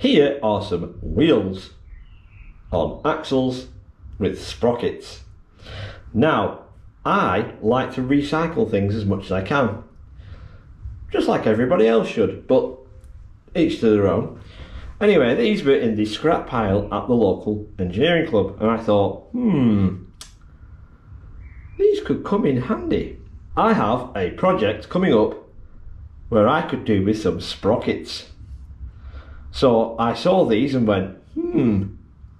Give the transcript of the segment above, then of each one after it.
Here are some wheels on axles with sprockets. Now, I like to recycle things as much as I can, just like everybody else should, but each to their own. Anyway, these were in the scrap pile at the local engineering club, and I thought, these could come in handy. I have a project coming up where I could do with some sprockets. So I saw these and went,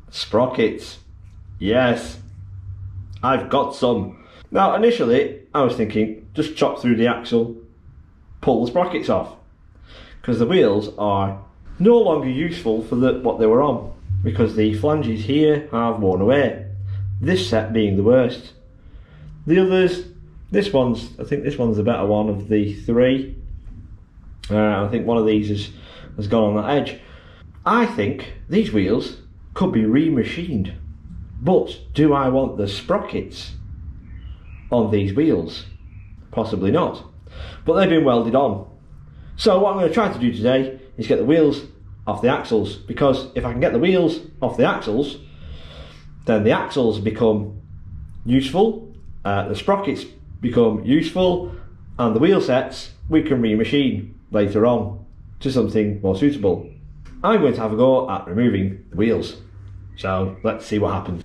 sprockets, yes, I've got some. Now initially I was thinking just chop through the axle, pull the sprockets off, because the wheels are no longer useful for what they were on, because the flanges here have worn away, this set being the worst. The others, I think this one's the better one of the three. I think one of these has gone on that edge. I think these wheels could be remachined, but do I want the sprockets on these wheels? Possibly not, but they've been welded on. So what I'm going to try to do today is get the wheels off the axles, because if I can get the wheels off the axles, then the axles become useful, the sprockets become useful, and the wheel sets we can remachine later on to something more suitable. I'm going to have a go at removing the wheels, so let's see what happens.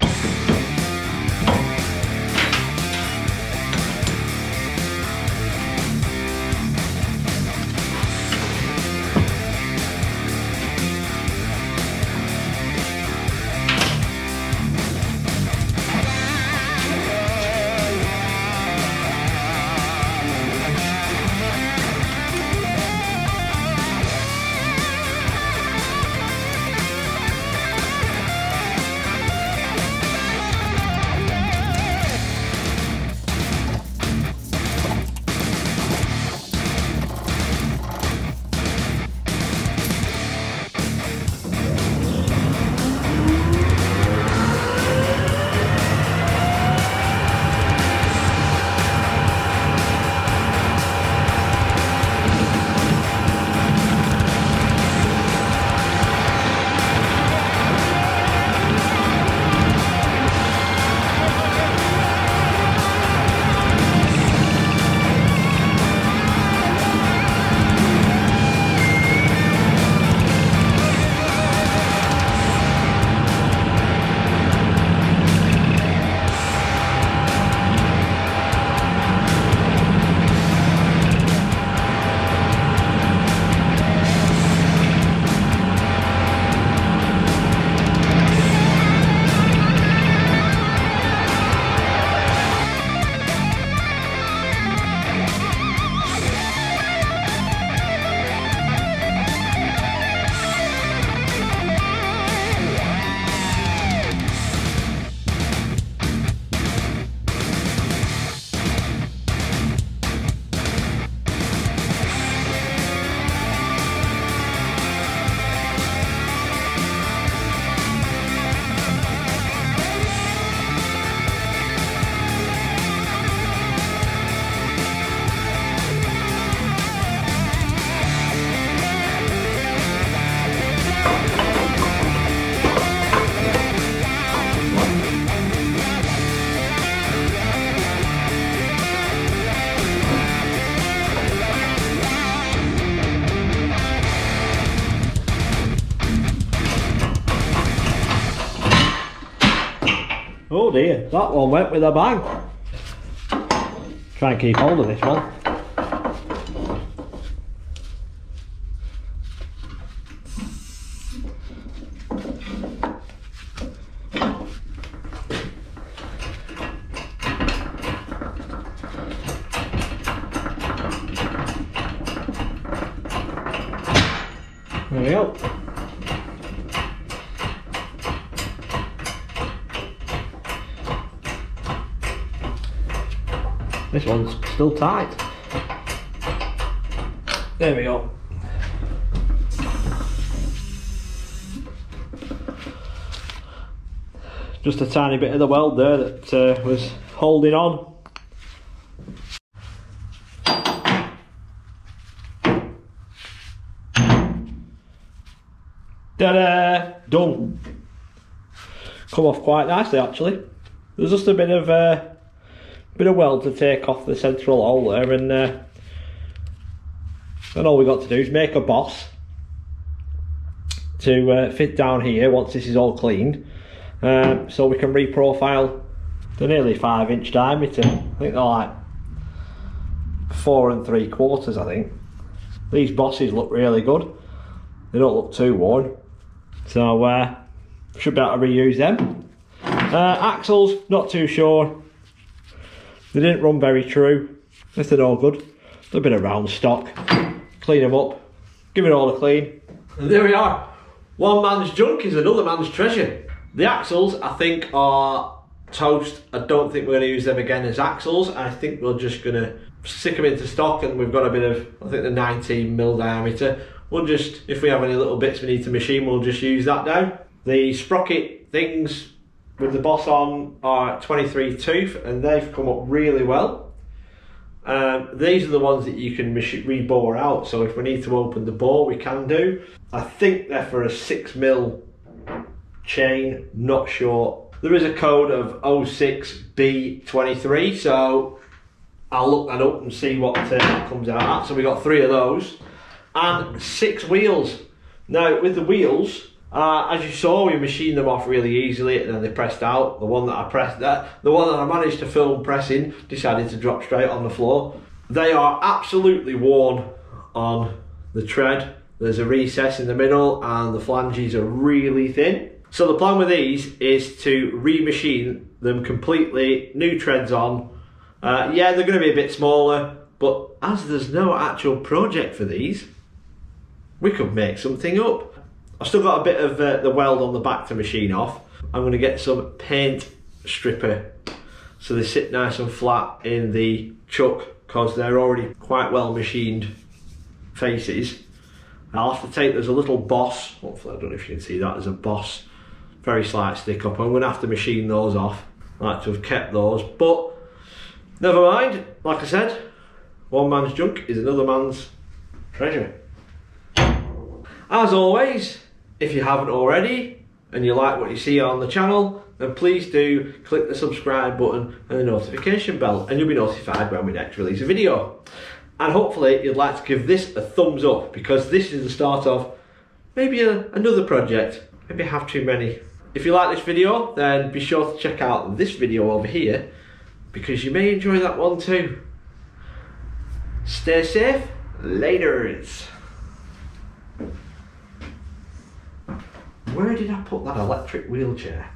Oh dear, that one went with a bang. Try and keep hold of this one. There we go. This one's still tight. There we go. Just a tiny bit of the weld there that was holding on. Ta-da! Done. Come off quite nicely actually. There's just a bit of weld to take off the central hole there, and all we got to do is make a boss to fit down here once this is all cleaned, so we can reprofile the nearly 5-inch diameter. I think they're like 4 3/4. I think these bosses look really good. They don't look too worn, so should be able to reuse them. Axles, not too sure. They didn't run very true. If they're all good, a little bit of round stock. Clean them up, give it all a clean, and there we are. One man's junk is another man's treasure. The axles, I think, are toast. I don't think we're going to use them again as axles. I think we're just going to stick them into stock, and we've got a bit of, I think, the 19mm diameter. We'll just, if we have any little bits we need to machine, we'll just use that now. The sprocket things with the boss on are 23 tooth, and they've come up really well. These are the ones that you can re-bore out, so if we need to open the bore, we can do. I think they're for a 6mm chain, not sure. There is a code of 06B23, so I'll look that up and see what comes out at. So we got 3 of those and 6 wheels. Now with the wheels, as you saw, we machined them off really easily, and then they pressed out. The one that I managed to film pressing decided to drop straight on the floor. They are absolutely worn on the tread. There's a recess in the middle, and the flanges are really thin. So the plan with these is to remachine them completely, new treads on. Yeah, they're going to be a bit smaller, but as there's no actual project for these, we could make something up. I've still got a bit of the weld on the back to machine off. I'm going to get some paint stripper so they sit nice and flat in the chuck, because they're already quite well machined faces. I'll have to take, there's a little boss, hopefully I don't know if you can see that, there's a boss, very slight stick up. I'm going to have to machine those off. I like to have kept those, but never mind. Like I said, one man's junk is another man's treasure. As always, if you haven't already and you like what you see on the channel, then please do click the subscribe button and the notification bell, and you'll be notified when we next release a video. And hopefully you'd like to give this a thumbs up, because this is the start of maybe another project. Maybe I have too many. If you like this video, then be sure to check out this video over here, because you may enjoy that one too. Stay safe, laters. Where did I put that electric wheelchair?